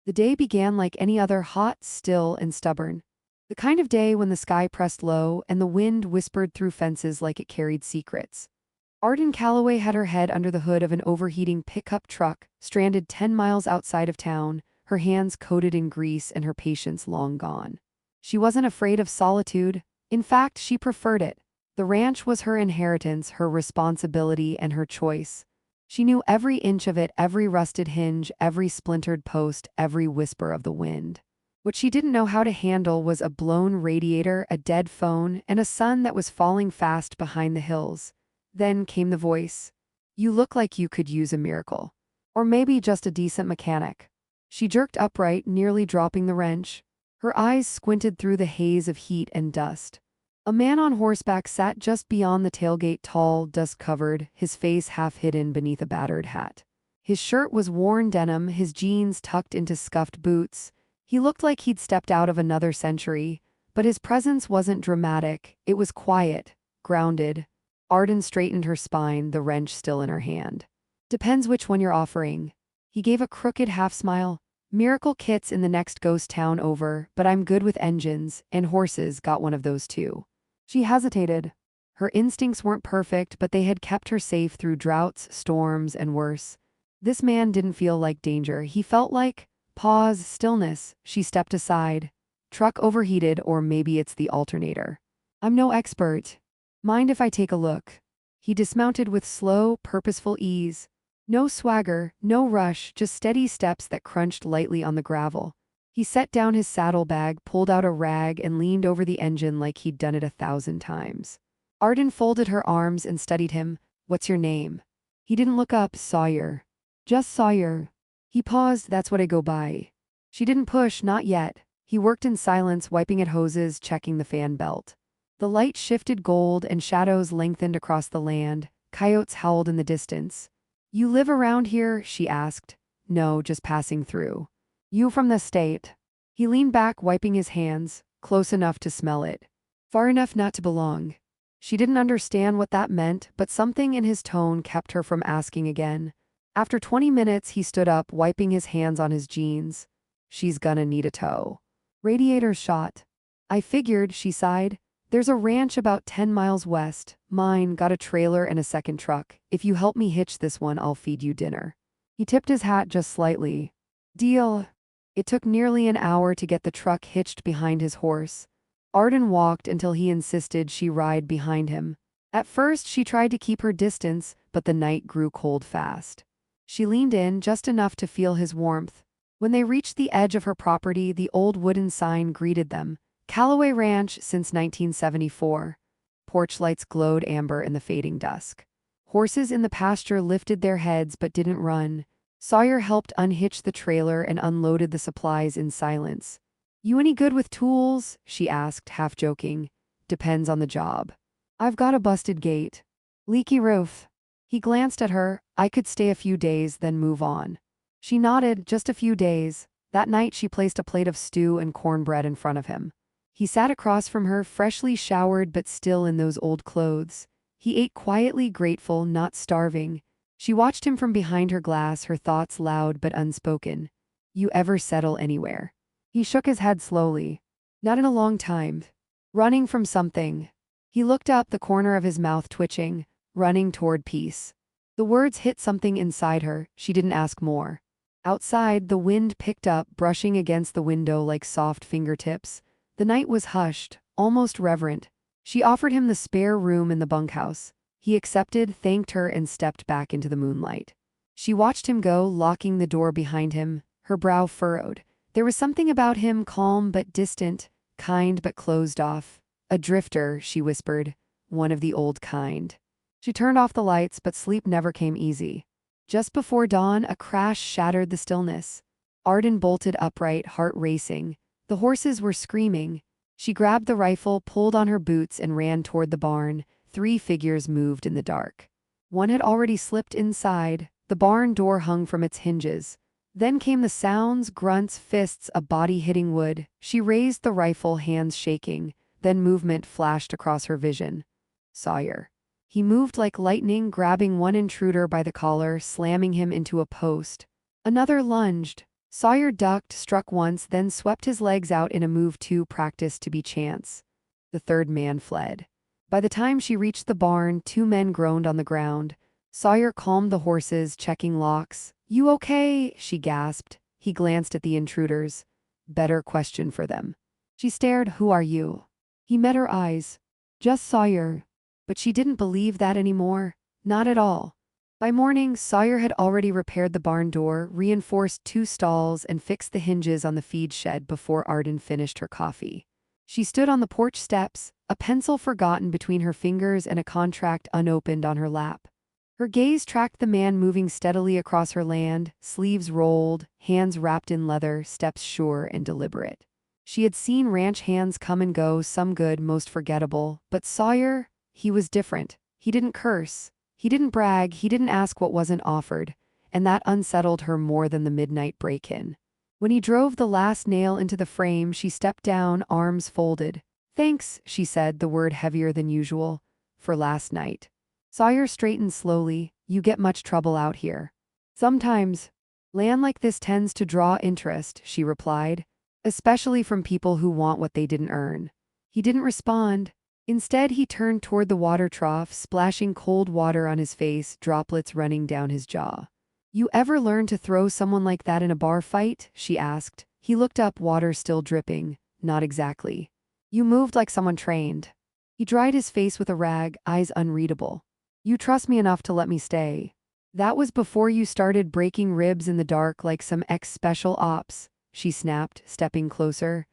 The day began like any other, hot, still, and stubborn. The kind of day when the sky pressed low and the wind whispered through fences like it carried secrets. Arden Calloway had her head under the hood of an overheating pickup truck, stranded 10 miles outside of town, her hands coated in grease and her patience long gone. She wasn't afraid of solitude. In fact, she preferred it. The ranch was her inheritance, her responsibility, and her choice. She knew every inch of it, every rusted hinge, every splintered post, every whisper of the wind. What she didn't know how to handle was a blown radiator, a dead phone, and a sun that was falling fast behind the hills. Then came the voice. "You look like you could use a miracle. Or maybe just a decent mechanic." She jerked upright, nearly dropping the wrench. Her eyes squinted through the haze of heat and dust. A man on horseback sat just beyond the tailgate, tall, dust-covered, his face half hidden beneath a battered hat. His shirt was worn denim, his jeans tucked into scuffed boots. He looked like he'd stepped out of another century, but his presence wasn't dramatic. It was quiet, grounded. Arden straightened her spine, the wrench still in her hand. "Depends which one you're offering." He gave a crooked half-smile. "Miracle kits in the next ghost town over, but I'm good with engines, and horses, got one of those too." She hesitated. Her instincts weren't perfect, but they had kept her safe through droughts, storms, and worse. This man didn't feel like danger. He felt like pause, stillness. She stepped aside. "Truck overheated, or maybe it's the alternator." "I'm no expert. Mind if I take a look?" He dismounted with slow, purposeful ease. No swagger, no rush, just steady steps that crunched lightly on the gravel. He set down his saddlebag, pulled out a rag, and leaned over the engine like he'd done it 1,000 times. Arden folded her arms and studied him. "What's your name?" He didn't look up. "Sawyer." "Just Sawyer." He paused. "That's what I go by." She didn't push, not yet. He worked in silence, wiping at hoses, checking the fan belt. The light shifted gold and shadows lengthened across the land. Coyotes howled in the distance. "You live around here?" she asked. "No, just passing through." "You from the state?" He leaned back, wiping his hands, close enough to smell it, far enough not to belong. She didn't understand what that meant, but something in his tone kept her from asking again. After 20 minutes, he stood up, wiping his hands on his jeans. "She's gonna need a tow." "Radiator's shot." "I figured," she sighed. "There's a ranch about 10 miles west. Mine, got a trailer and a second truck. If you help me hitch this one, I'll feed you dinner." He tipped his hat just slightly. "Deal." It took nearly an hour to get the truck hitched behind his horse. Arden walked until he insisted she ride behind him. At first, she tried to keep her distance, but the night grew cold fast. She leaned in just enough to feel his warmth. When they reached the edge of her property, the old wooden sign greeted them. "Calloway Ranch since 1974. Porch lights glowed amber in the fading dusk. Horses in the pasture lifted their heads but didn't run. Sawyer helped unhitch the trailer and unloaded the supplies in silence. "You any good with tools?" she asked, half joking. "Depends on the job. I've got a busted gate. Leaky roof." He glanced at her. "I could stay a few days, then move on." She nodded. "Just a few days." That night she placed a plate of stew and cornbread in front of him. He sat across from her, freshly showered but still in those old clothes. He ate quietly, grateful, not starving. She watched him from behind her glass, her thoughts loud but unspoken. "You ever settle anywhere?" He shook his head slowly. "Not in a long time." "Running from something." He looked up, the corner of his mouth twitching. "Running toward peace." The words hit something inside her. She didn't ask more. Outside, the wind picked up, brushing against the window like soft fingertips. The night was hushed, almost reverent. She offered him the spare room in the bunkhouse. He accepted, thanked her, and stepped back into the moonlight. She watched him go, locking the door behind him, her brow furrowed. There was something about him, calm but distant, kind but closed off. "A drifter," she whispered, "one of the old kind." She turned off the lights, but sleep never came easy. Just before dawn, a crash shattered the stillness. Arden bolted upright, heart racing. The horses were screaming. She grabbed the rifle, pulled on her boots, and ran toward the barn. 3 figures moved in the dark. One had already slipped inside. The barn door hung from its hinges. Then came the sounds, grunts, fists, a body hitting wood. She raised the rifle, hands shaking. Then movement flashed across her vision. Sawyer. He moved like lightning, grabbing one intruder by the collar, slamming him into a post. Another lunged. Sawyer ducked, struck once, then swept his legs out in a move too practiced to be chance. The third man fled. By the time she reached the barn, 2 men groaned on the ground. Sawyer calmed the horses, checking locks. "You okay?" she gasped. He glanced at the intruders. Better question for them. She stared. "Who are you?" He met her eyes. "Just Sawyer." But she didn't believe that anymore. Not at all. By morning, Sawyer had already repaired the barn door, reinforced 2 stalls, and fixed the hinges on the feed shed before Arden finished her coffee. She stood on the porch steps, a pencil forgotten between her fingers and a contract unopened on her lap. Her gaze tracked the man moving steadily across her land, sleeves rolled, hands wrapped in leather, steps sure and deliberate. She had seen ranch hands come and go, some good, most forgettable, but Sawyer, he was different. He didn't curse. He didn't brag. He didn't ask what wasn't offered, and that unsettled her more than the midnight break-in. When he drove the last nail into the frame, she stepped down, arms folded. "Thanks," she said, the word heavier than usual, "for last night." Sawyer straightened slowly. "You get much trouble out here." "Sometimes. Land like this tends to draw interest," she replied, "especially from people who want what they didn't earn." He didn't respond. Instead, he turned toward the water trough, splashing cold water on his face, droplets running down his jaw. "You ever learn to throw someone like that in a bar fight?" she asked. He looked up, water still dripping. "Not exactly." "You moved like someone trained." He dried his face with a rag, eyes unreadable. "You trust me enough to let me stay." "That was before you started breaking ribs in the dark like some ex-special ops," she snapped, stepping closer.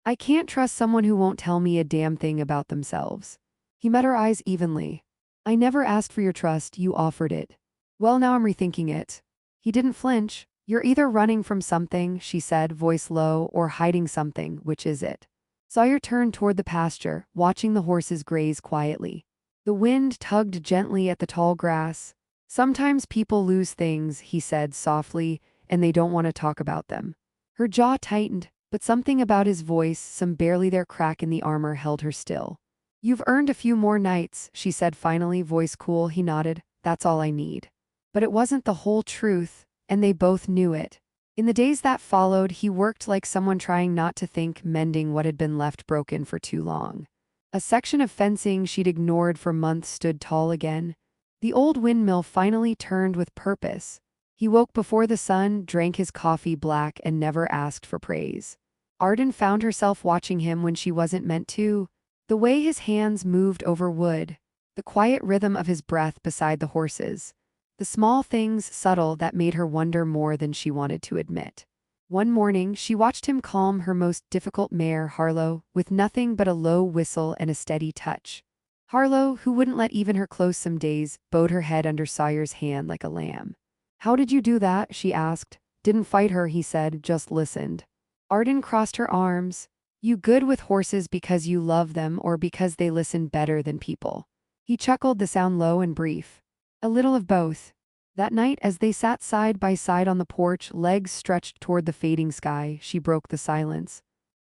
"I can't trust someone who won't tell me a damn thing about themselves." He met her eyes evenly. "I never asked for your trust, you offered it." "Well, now I'm rethinking it." He didn't flinch. "You're either running from something," she said, voice low, "or hiding something. Which is it?" Sawyer turned toward the pasture, watching the horses graze quietly. The wind tugged gently at the tall grass. "Sometimes people lose things," he said softly, "and they don't want to talk about them." Her jaw tightened, but something about his voice, some barely there crack in the armor, held her still. "You've earned a few more nights," she said finally, voice cool. He nodded. "That's all I need." But it wasn't the whole truth, and they both knew it. In the days that followed, he worked like someone trying not to think, mending what had been left broken for too long. A section of fencing she'd ignored for months stood tall again. The old windmill finally turned with purpose. He woke before the sun, drank his coffee black, and never asked for praise. Arden found herself watching him when she wasn't meant to. The way his hands moved over wood, the quiet rhythm of his breath beside the horses. The small things, subtle, that made her wonder more than she wanted to admit. One morning, she watched him calm her most difficult mare, Harlow, with nothing but a low whistle and a steady touch. Harlow, who wouldn't let even her close some days, bowed her head under Sawyer's hand like a lamb. "How did you do that?" she asked. "Didn't fight her," he said, "just listened." Arden crossed her arms. "You good with horses because you love them or because they listen better than people?" He chuckled, the sound low and brief. "A little of both." That night, as they sat side by side on the porch, legs stretched toward the fading sky, she broke the silence.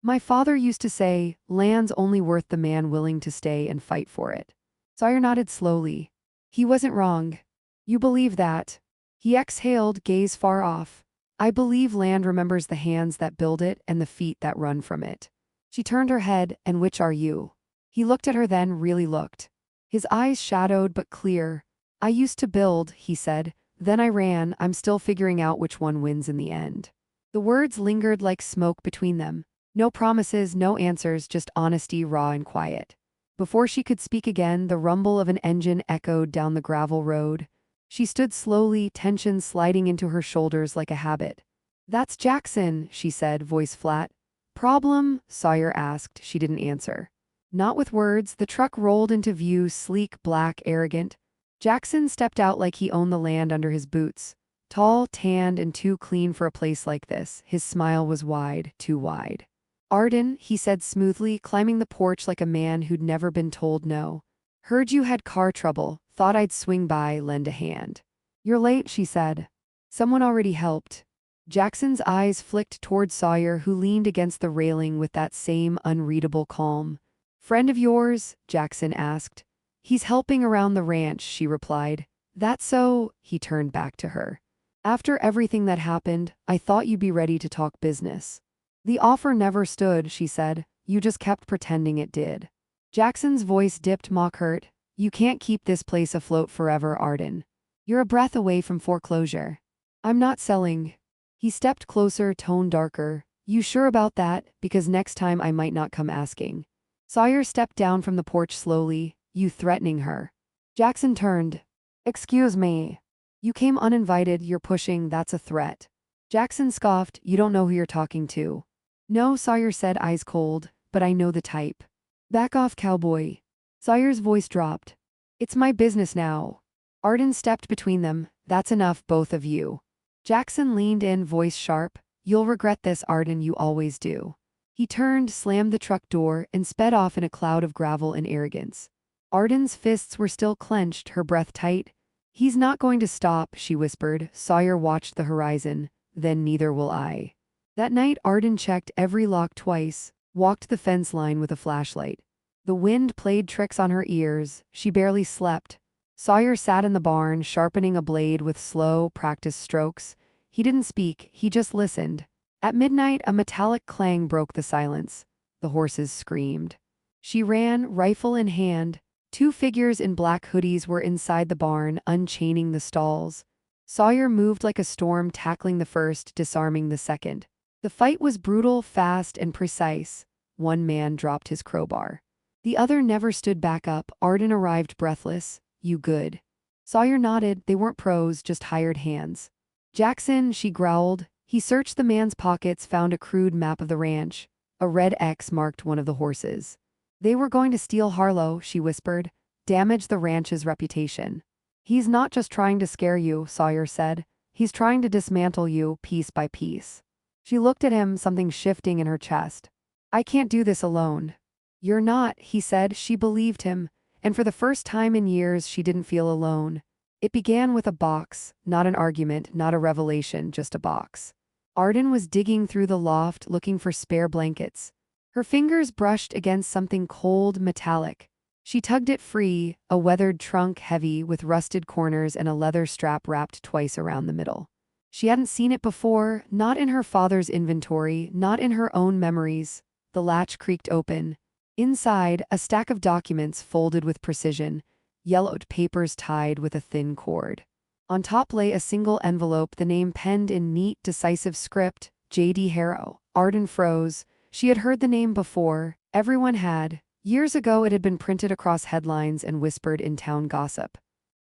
"My father used to say, land's only worth the man willing to stay and fight for it." Sawyer nodded slowly. He wasn't wrong. "You believe that?" He exhaled, gaze far off. "I believe land remembers the hands that build it and the feet that run from it." She turned her head. "And which are you?" He looked at her, then really looked. His eyes shadowed but clear. "I used to build," he said. "Then I ran. I'm still figuring out which one wins in the end." The words lingered like smoke between them. No promises, no answers, just honesty, raw and quiet. Before she could speak again, the rumble of an engine echoed down the gravel road. She stood slowly, tension sliding into her shoulders like a habit. "That's Jackson," she said, voice flat. "Problem?" Sawyer asked. She didn't answer. Not with words. The truck rolled into view, sleek, black, arrogant. Jackson stepped out like he owned the land under his boots. Tall, tanned, and too clean for a place like this. His smile was wide, too wide. "Arden," he said smoothly, climbing the porch like a man who'd never been told no. "Heard you had car trouble. Thought I'd swing by, lend a hand." "You're late," she said. "Someone already helped." Jackson's eyes flicked toward Sawyer, who leaned against the railing with that same unreadable calm. "Friend of yours?" Jackson asked. "He's helping around the ranch," she replied. "That's so?" He turned back to her. After everything that happened, I thought you'd be ready to talk business. The offer never stood, she said. You just kept pretending it did. Jackson's voice dipped mock hurt. You can't keep this place afloat forever, Arden. You're a breath away from foreclosure. I'm not selling. He stepped closer, tone darker. You sure about that? Because next time I might not come asking. Sawyer stepped down from the porch slowly. You threatening her. Jackson turned. Excuse me. You came uninvited, you're pushing, that's a threat. Jackson scoffed. You don't know who you're talking to. No, Sawyer said, eyes cold, but I know the type. Back off, Cowboy. Sawyer's voice dropped. It's my business now. Arden stepped between them. That's enough, both of you. Jackson leaned in, voice sharp. You'll regret this, Arden, you always do. He turned, slammed the truck door, and sped off in a cloud of gravel and arrogance. Arden's fists were still clenched, her breath tight. He's not going to stop, she whispered. Sawyer watched the horizon. Then neither will I. That night, Arden checked every lock twice, walked the fence line with a flashlight. The wind played tricks on her ears. She barely slept. Sawyer sat in the barn, sharpening a blade with slow, practiced strokes. He didn't speak, he just listened. At midnight, a metallic clang broke the silence. The horses screamed. She ran, rifle in hand. Two figures in black hoodies were inside the barn, unchaining the stalls. Sawyer moved like a storm, tackling the first, disarming the second. The fight was brutal, fast, and precise. One man dropped his crowbar. The other never stood back up. Arden arrived breathless. You good? Sawyer nodded. They weren't pros, just hired hands. Jackson, she growled. He searched the man's pockets, found a crude map of the ranch. A red X marked one of the horses. They were going to steal Harlow, she whispered. Damage the ranch's reputation. He's not just trying to scare you, Sawyer said. He's trying to dismantle you, piece by piece. She looked at him, something shifting in her chest. I can't do this alone. You're not, he said. She believed him, and for the first time in years she didn't feel alone. It began with a box, not an argument, not a revelation, just a box. Arden was digging through the loft, looking for spare blankets. Her fingers brushed against something cold, metallic. She tugged it free, a weathered trunk heavy with rusted corners and a leather strap wrapped twice around the middle. She hadn't seen it before, not in her father's inventory, not in her own memories. The latch creaked open. Inside, a stack of documents folded with precision, yellowed papers tied with a thin cord. On top lay a single envelope, the name penned in neat, decisive script, J.D. Harrow. Arden froze. She had heard the name before. Everyone had. Years ago it had been printed across headlines and whispered in town gossip.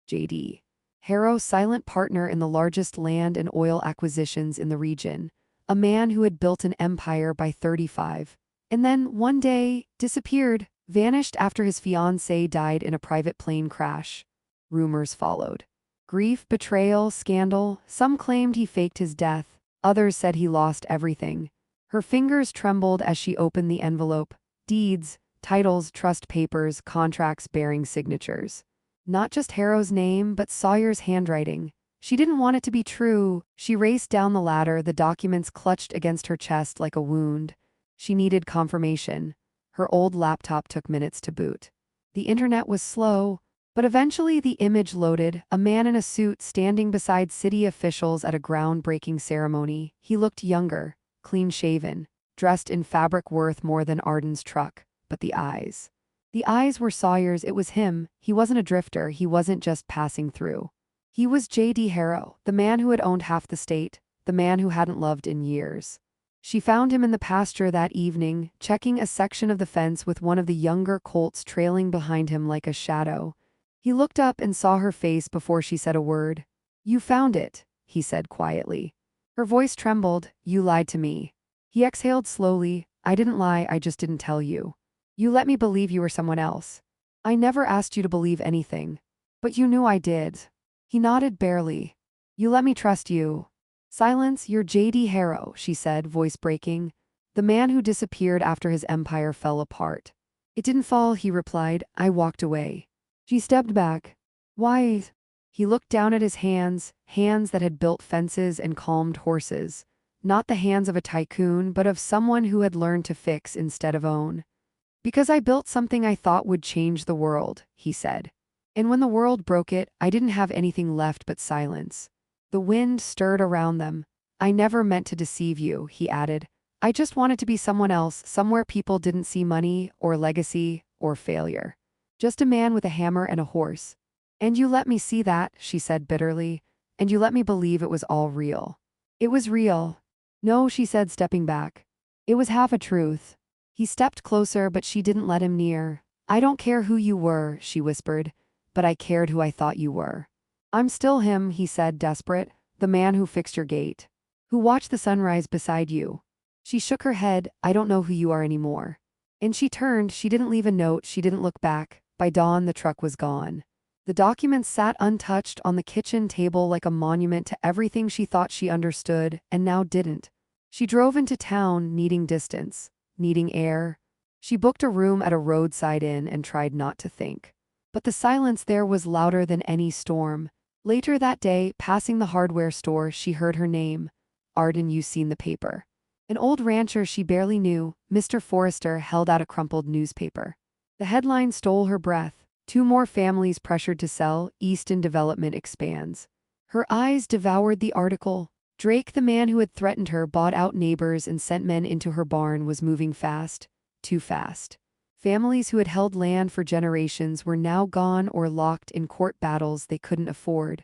J.D. Harrow, silent partner in the largest land and oil acquisitions in the region. A man who had built an empire by 35. And then, one day, disappeared, vanished after his fiancée died in a private plane crash. Rumors followed. Grief, betrayal, scandal. Some claimed he faked his death. Others said he lost everything. Her fingers trembled as she opened the envelope. Deeds, titles, trust papers, contracts bearing signatures. Not just Harrow's name, but Sawyer's handwriting. She didn't want it to be true. She raced down the ladder, the documents clutched against her chest like a wound. She needed confirmation. Her old laptop took minutes to boot. The internet was slow, but eventually the image loaded, a man in a suit standing beside city officials at a groundbreaking ceremony. He looked younger, clean-shaven, dressed in fabric worth more than Arden's truck, but the eyes. The eyes were Sawyer's, it was him. He wasn't a drifter, he wasn't just passing through. He was J.D. Harrow, the man who had owned half the state, the man who hadn't loved in years. She found him in the pasture that evening, checking a section of the fence with one of the younger colts trailing behind him like a shadow. He looked up and saw her face before she said a word. You found it, he said quietly. Her voice trembled. You lied to me. He exhaled slowly. I didn't lie, I just didn't tell you. You let me believe you were someone else. I never asked you to believe anything. But you knew I did. He nodded barely. You let me trust you. Silence, you're J.D. Harrow, she said, voice breaking. The man who disappeared after his empire fell apart. It didn't fall, he replied. I walked away. She stepped back. Why? He looked down at his hands, hands that had built fences and calmed horses. Not the hands of a tycoon, but of someone who had learned to fix instead of own. Because I built something I thought would change the world, he said. And when the world broke it, I didn't have anything left but silence. The wind stirred around them. I never meant to deceive you, he added. I just wanted to be someone else, somewhere people didn't see money, or legacy, or failure. Just a man with a hammer and a horse. And you let me see that, she said bitterly, and you let me believe it was all real. It was real. No, she said, stepping back. It was half a truth. He stepped closer, but she didn't let him near. I don't care who you were, she whispered, but I cared who I thought you were. I'm still him, he said, desperate, the man who fixed your gate, who watched the sunrise beside you. She shook her head. I don't know who you are anymore. And she turned. She didn't leave a note. She didn't look back. By dawn, the truck was gone. The documents sat untouched on the kitchen table like a monument to everything she thought she understood and now didn't. She drove into town, needing distance, needing air. She booked a room at a roadside inn and tried not to think. But the silence there was louder than any storm. Later that day, passing the hardware store, she heard her name. Arden, you seen the paper. An old rancher she barely knew, Mr. Forrester, held out a crumpled newspaper. The headline stole her breath. 2 more families pressured to sell, Easton Development expands. Her eyes devoured the article. Drake, the man who had threatened her, bought out neighbors and sent men into her barn, was moving fast. Too fast. Families who had held land for generations were now gone or locked in court battles they couldn't afford.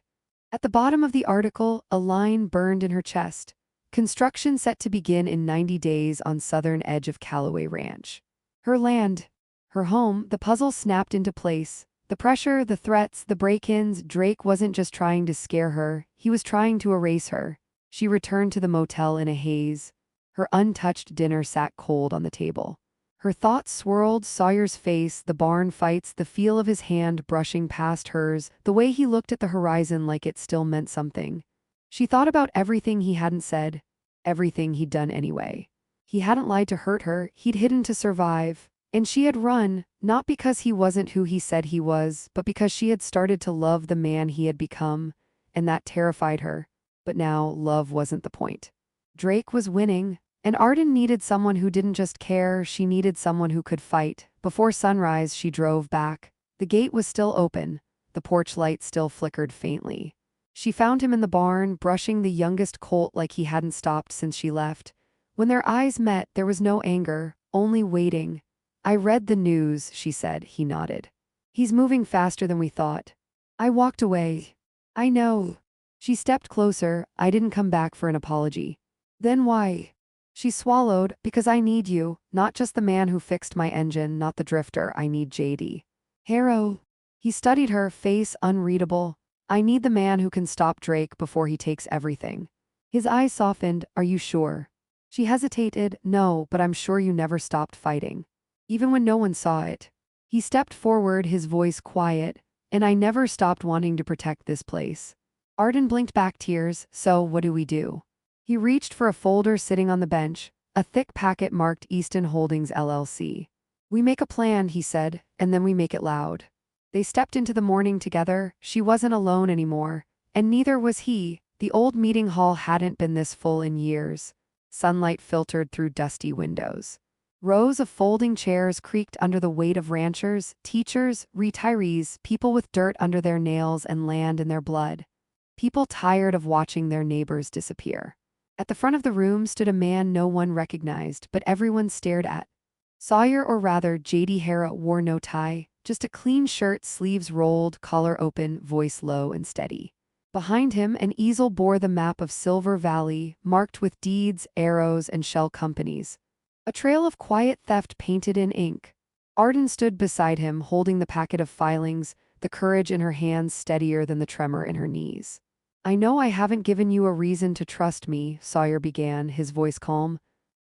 At the bottom of the article, a line burned in her chest. Construction set to begin in 90 days on southern edge of Callaway Ranch. Her land. Her home. The puzzle snapped into place. The pressure, the threats, the break-ins. Drake wasn't just trying to scare her, he was trying to erase her. She returned to the motel in a haze. Her untouched dinner sat cold on the table. Her thoughts swirled: Sawyer's face, the barn fights, the feel of his hand brushing past hers, the way he looked at the horizon like it still meant something. She thought about everything he hadn't said, everything he'd done anyway. He hadn't lied to hurt her, he'd hidden to survive. And she had run, not because he wasn't who he said he was, but because she had started to love the man he had become, and that terrified her. But now, love wasn't the point. Drake was winning, and Arden needed someone who didn't just care, she needed someone who could fight. Before sunrise, she drove back. The gate was still open, the porch light still flickered faintly. She found him in the barn, brushing the youngest colt like he hadn't stopped since she left. When their eyes met, there was no anger, only waiting. I read the news, she said. He nodded. He's moving faster than we thought. I walked away. I know. She stepped closer. I didn't come back for an apology. Then why? She swallowed. Because I need you, not just the man who fixed my engine, not the drifter. I need JD. Harrow. He studied her, face unreadable. I need the man who can stop Drake before he takes everything. His eyes softened. Are you sure? She hesitated. No, but I'm sure you never stopped fighting. Even when no one saw it. He stepped forward, his voice quiet. And I never stopped wanting to protect this place. Arden blinked back, tears. So, what do we do? He reached for a folder sitting on the bench, a thick packet marked Easton Holdings LLC. We make a plan, he said, and then we make it loud. They stepped into the morning together. She wasn't alone anymore, and neither was he. The old meeting hall hadn't been this full in years. Sunlight filtered through dusty windows. Rows of folding chairs creaked under the weight of ranchers, teachers, retirees, people with dirt under their nails and land in their blood. People tired of watching their neighbors disappear. At the front of the room stood a man no one recognized, but everyone stared at. Sawyer, or rather J.D. Harrow, wore no tie, just a clean shirt, sleeves rolled, collar open, voice low and steady. Behind him, an easel bore the map of Silver Valley, marked with deeds, arrows, and shell companies. A trail of quiet theft painted in ink. Arden stood beside him, holding the packet of filings, the courage in her hands steadier than the tremor in her knees. I know I haven't given you a reason to trust me, Sawyer began, his voice calm.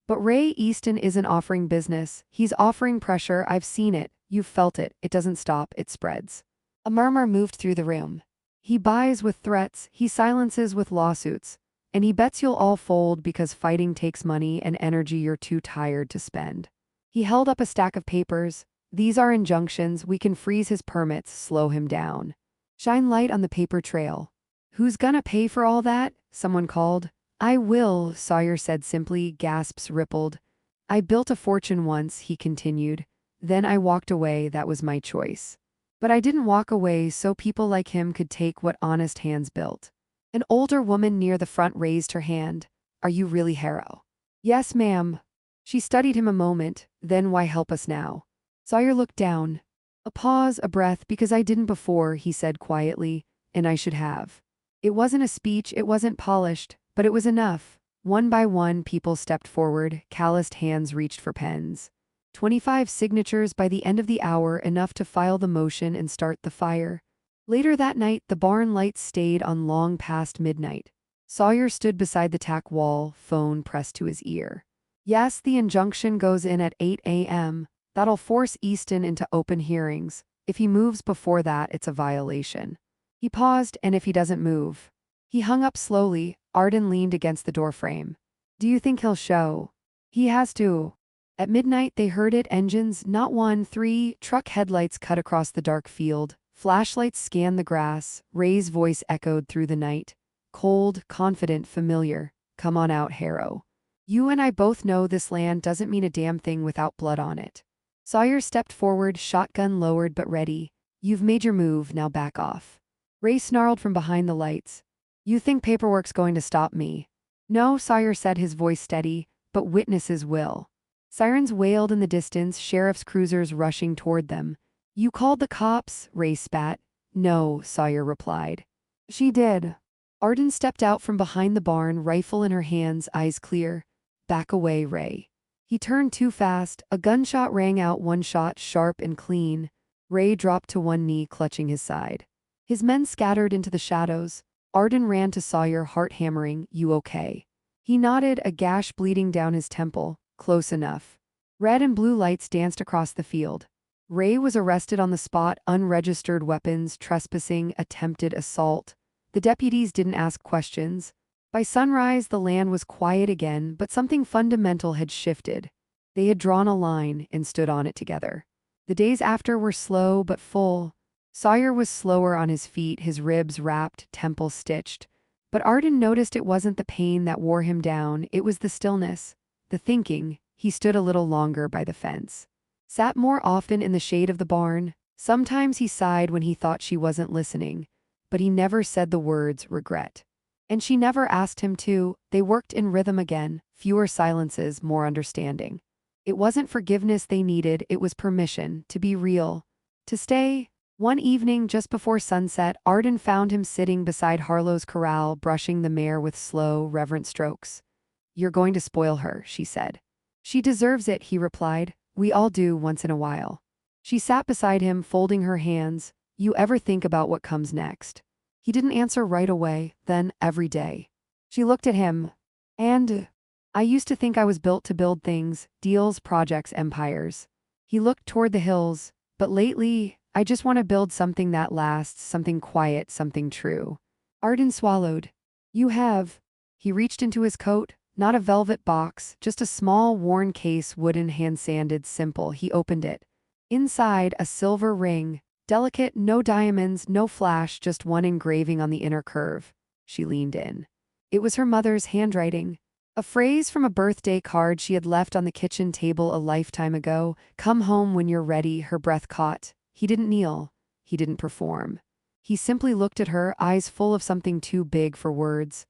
But Ray Easton isn't offering business. He's offering pressure. I've seen it. You've felt it. It doesn't stop. It spreads. A murmur moved through the room. He buys with threats. He silences with lawsuits. And he bets you'll all fold because fighting takes money and energy you're too tired to spend. He held up a stack of papers. These are injunctions. We can freeze his permits, slow him down. Shine light on the paper trail. Who's gonna pay for all that? Someone called. I will, Sawyer said simply. Gasps rippled. I built a fortune once, he continued. Then I walked away. That was my choice. But I didn't walk away so people like him could take what honest hands built. An older woman near the front raised her hand. Are you really Harrow? Yes, ma'am. She studied him a moment, then why help us now? Sawyer looked down. A pause, a breath, because I didn't before, he said quietly, and I should have. It wasn't a speech, it wasn't polished, but it was enough. One by one, people stepped forward, calloused hands reached for pens. 25 signatures by the end of the hour, enough to file the motion and start the fire. Later that night, the barn lights stayed on long past midnight. Sawyer stood beside the tack wall, phone pressed to his ear. Yes, the injunction goes in at 8 a.m. That'll force Easton into open hearings. If he moves before that, it's a violation. He paused, and if he doesn't move. He hung up slowly. Arden leaned against the doorframe. Do you think he'll show? He has to. At midnight, they heard it, engines, not one, three, truck headlights cut across the dark field. Flashlights scanned the grass. Ray's voice echoed through the night. Cold, confident, familiar. Come on out, Harrow. You and I both know this land doesn't mean a damn thing without blood on it. Sawyer stepped forward, shotgun lowered but ready. You've made your move, now back off. Ray snarled from behind the lights. You think paperwork's going to stop me? No, Sawyer said, his voice steady, but witnesses will. Sirens wailed in the distance, sheriff's cruisers rushing toward them. You called the cops? Ray spat. No, Sawyer replied. She did. Arden stepped out from behind the barn, rifle in her hands, eyes clear. Back away, Ray. He turned too fast. A gunshot rang out, one shot, sharp and clean. Ray dropped to one knee, clutching his side. His men scattered into the shadows. Arden ran to Sawyer, heart hammering. You okay? He nodded, a gash bleeding down his temple. Close enough. Red and blue lights danced across the field. Ray was arrested on the spot, unregistered weapons, trespassing, attempted assault. The deputies didn't ask questions. By sunrise, the land was quiet again, but something fundamental had shifted. They had drawn a line and stood on it together. The days after were slow but full. Sawyer was slower on his feet, his ribs wrapped, temple stitched. But Arden noticed it wasn't the pain that wore him down, it was the stillness, the thinking. He stood a little longer by the fence. Sat more often in the shade of the barn. Sometimes he sighed when he thought she wasn't listening. But he never said the words regret. And she never asked him to. They worked in rhythm again, fewer silences, more understanding. It wasn't forgiveness they needed, it was permission to be real, to stay. One evening just before sunset, Arden found him sitting beside Harlow's corral, brushing the mare with slow, reverent strokes. You're going to spoil her, she said. She deserves it, he replied. We all do once in a while. She sat beside him, folding her hands. You ever think about what comes next? He didn't answer right away, then, every day. She looked at him. And I used to think I was built to build things, deals, projects, empires. He looked toward the hills. But lately, I just want to build something that lasts, something quiet, something true. Arden swallowed. You have. He reached into his coat. Not a velvet box, just a small, worn case, wooden, hand-sanded, simple. He opened it. Inside, a silver ring. Delicate, no diamonds, no flash, just one engraving on the inner curve. She leaned in. It was her mother's handwriting. A phrase from a birthday card she had left on the kitchen table a lifetime ago. Come home when you're ready, her breath caught. He didn't kneel. He didn't perform. He simply looked at her, eyes full of something too big for words.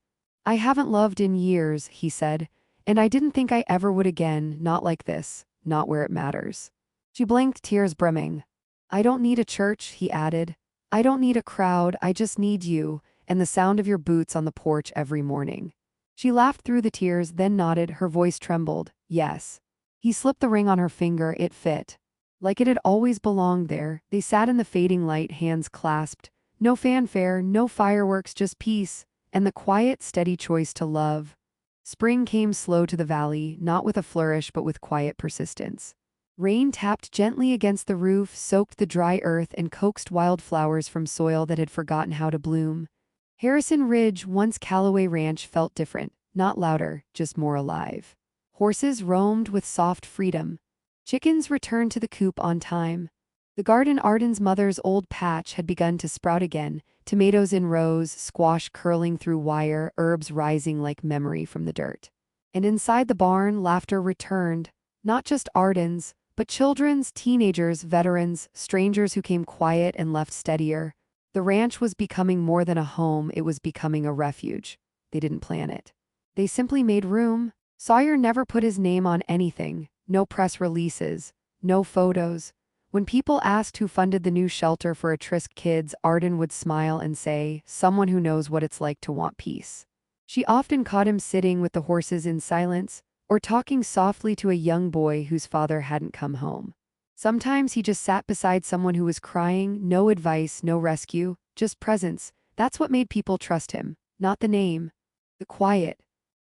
I haven't loved in years, he said, and I didn't think I ever would again, not like this, not where it matters. She blinked, tears brimming. I don't need a church, he added. I don't need a crowd, I just need you, and the sound of your boots on the porch every morning. She laughed through the tears, then nodded, her voice trembled. Yes. He slipped the ring on her finger, it fit. Like it had always belonged there. They sat in the fading light, hands clasped. No fanfare, no fireworks, just peace. And the quiet, steady choice to love. Spring came slow to the valley, not with a flourish but with quiet persistence. Rain tapped gently against the roof, soaked the dry earth, and coaxed wildflowers from soil that had forgotten how to bloom. Harrison Ridge, once Callaway Ranch, felt different, not louder, just more alive. Horses roamed with soft freedom. Chickens returned to the coop on time. The garden, Arden's mother's old patch, had begun to sprout again, tomatoes in rows, squash curling through wire, herbs rising like memory from the dirt. And inside the barn, laughter returned, not just Arden's, but children's, teenagers, veterans, strangers who came quiet and left steadier. The ranch was becoming more than a home, it was becoming a refuge. They didn't plan it. They simply made room. Sawyer never put his name on anything, no press releases, no photos. When people asked who funded the new shelter for at-risk kids, Arden would smile and say, someone who knows what it's like to want peace. She often caught him sitting with the horses in silence, or talking softly to a young boy whose father hadn't come home. Sometimes he just sat beside someone who was crying, no advice, no rescue, just presence. That's what made people trust him, not the name, the quiet.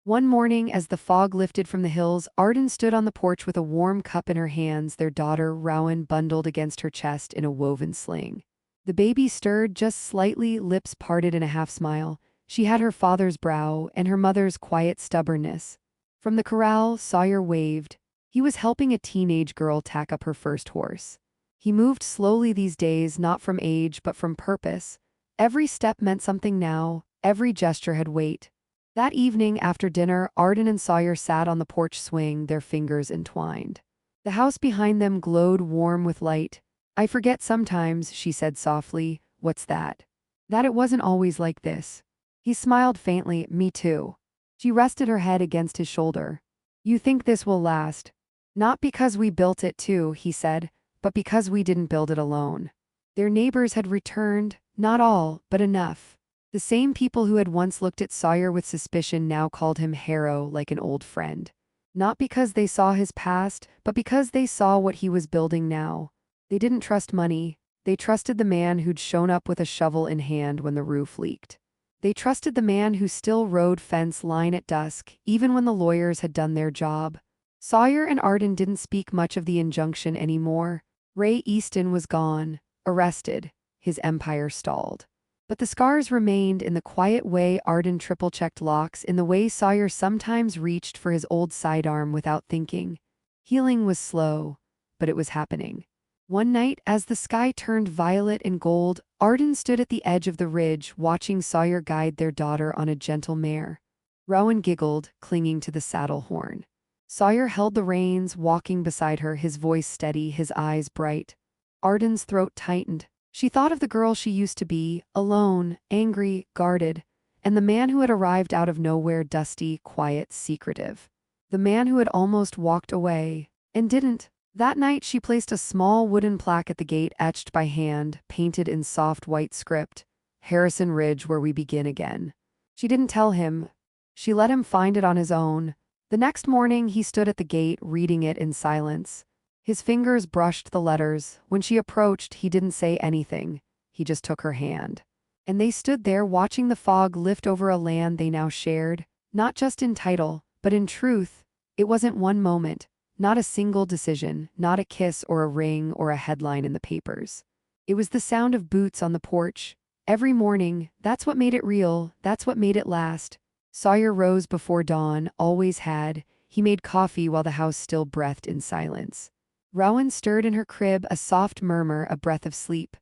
One morning, as the fog lifted from the hills, Arden stood on the porch with a warm cup in her hands, their daughter, Rowan, bundled against her chest in a woven sling. The baby stirred just slightly, lips parted in a half-smile. She had her father's brow and her mother's quiet stubbornness. From the corral, Sawyer waved. He was helping a teenage girl tack up her first horse. He moved slowly these days, not from age but from purpose. Every step meant something now, every gesture had weight. That evening after dinner, Arden and Sawyer sat on the porch swing, their fingers entwined. The house behind them glowed warm with light. I forget sometimes, she said softly. What's that? That it wasn't always like this. He smiled faintly. Me too. She rested her head against his shoulder. You think this will last? Not because we built it too, he said, but because we didn't build it alone. Their neighbors had returned, not all, but enough. The same people who had once looked at Sawyer with suspicion now called him Harrow, like an old friend. Not because they saw his past, but because they saw what he was building now. They didn't trust money. They trusted the man who'd shown up with a shovel in hand when the roof leaked. They trusted the man who still rode fence line at dusk, even when the lawyers had done their job. Sawyer and Arden didn't speak much of the injunction anymore. Ray Easton was gone, arrested. His empire stalled. But the scars remained in the quiet way Arden triple-checked locks, in the way Sawyer sometimes reached for his old sidearm without thinking. Healing was slow, but it was happening. One night, as the sky turned violet and gold, Arden stood at the edge of the ridge, watching Sawyer guide their daughter on a gentle mare. Rowan giggled, clinging to the saddle horn. Sawyer held the reins, walking beside her, his voice steady, his eyes bright. Arden's throat tightened. She thought of the girl she used to be, alone, angry, guarded, and the man who had arrived out of nowhere, dusty, quiet, secretive. The man who had almost walked away, and didn't. That night she placed a small wooden plaque at the gate, etched by hand, painted in soft white script. Harrison Ridge, where we begin again. She didn't tell him. She let him find it on his own. The next morning he stood at the gate, reading it in silence. His fingers brushed the letters. When she approached, he didn't say anything. He just took her hand. And they stood there, watching the fog lift over a land they now shared, not just in title, but in truth. It wasn't one moment, not a single decision, not a kiss or a ring or a headline in the papers. It was the sound of boots on the porch. Every morning, that's what made it real, that's what made it last. Sawyer rose before dawn, always had. He made coffee while the house still breathed in silence. Rowan stirred in her crib, a soft murmur, a breath of sleep.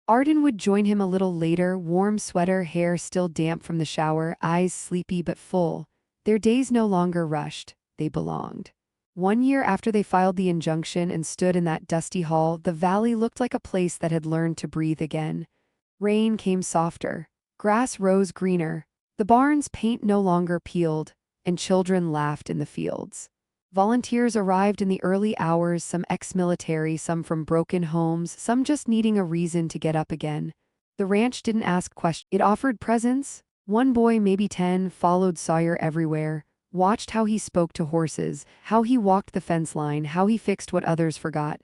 Arden would join him a little later, warm sweater, hair still damp from the shower, eyes sleepy but full. Their days no longer rushed, they belonged. 1 year after they filed the injunction and stood in that dusty hall, the valley looked like a place that had learned to breathe again. Rain came softer. Grass rose greener. The barn's paint no longer peeled, and children laughed in the fields. Volunteers arrived in the early hours, some ex-military, some from broken homes, some just needing a reason to get up again. The ranch didn't ask questions. It offered presence. One boy, maybe 10, followed Sawyer everywhere, watched how he spoke to horses, how he walked the fence line, how he fixed what others forgot.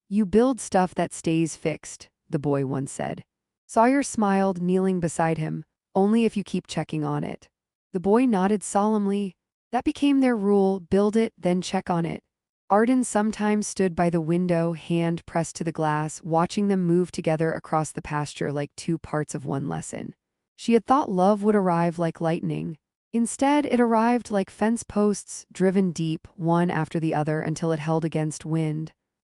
You build stuff that stays fixed, the boy once said. Sawyer smiled, kneeling beside him. Only if you keep checking on it. The boy nodded solemnly. That became their rule, build it, then check on it. Arden sometimes stood by the window, hand pressed to the glass, watching them move together across the pasture like two parts of one lesson. She had thought love would arrive like lightning. Instead, it arrived like fence posts, driven deep, one after the other until it held against wind.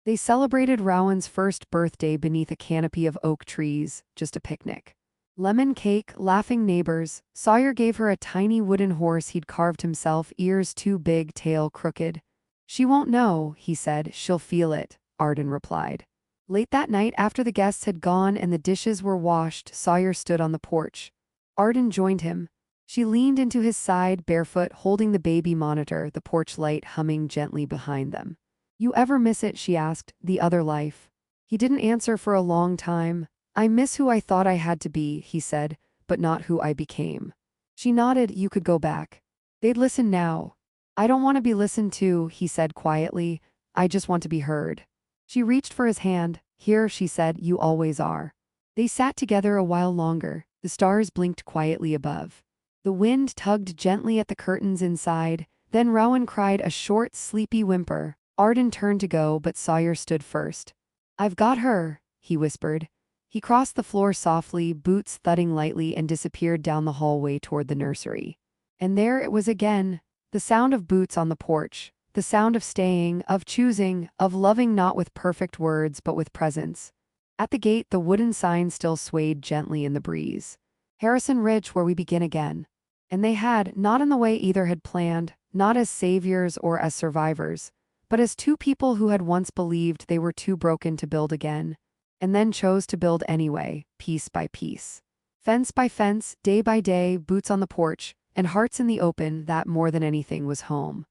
They celebrated Rowan's first birthday beneath a canopy of oak trees, just a picnic. Lemon cake, laughing neighbors. Sawyer gave her a tiny wooden horse he'd carved himself, ears too big, tail crooked. She won't know, he said. She'll feel it, Arden replied. Late that night, after the guests had gone and the dishes were washed, Sawyer stood on the porch. Arden joined him. She leaned into his side, barefoot, holding the baby monitor, the porch light humming gently behind them. "You ever miss it?" she asked, "the other life?" He didn't answer for a long time. "I miss who I thought I had to be," he said, "but not who I became." She nodded. "You could go back." They'd listen now. "I don't want to be listened to," he said quietly. "I just want to be heard." She reached for his hand. "Here," she said, "you always are." They sat together a while longer. The stars blinked quietly above. The wind tugged gently at the curtains inside. Then Rowan cried a short, sleepy whimper. Arden turned to go, but Sawyer stood first. "I've got her," he whispered. He crossed the floor softly, boots thudding lightly, and disappeared down the hallway toward the nursery. And there it was again, the sound of boots on the porch, the sound of staying, of choosing, of loving, not with perfect words but with presence. At the gate, the wooden sign still swayed gently in the breeze. "Harrison Ridge, where we begin again." And they had, not in the way either had planned, not as saviors or as survivors, but as two people who had once believed they were too broken to build again, and then chose to build anyway, piece by piece. Fence by fence, day by day, boots on the porch, and hearts in the open, that more than anything was home.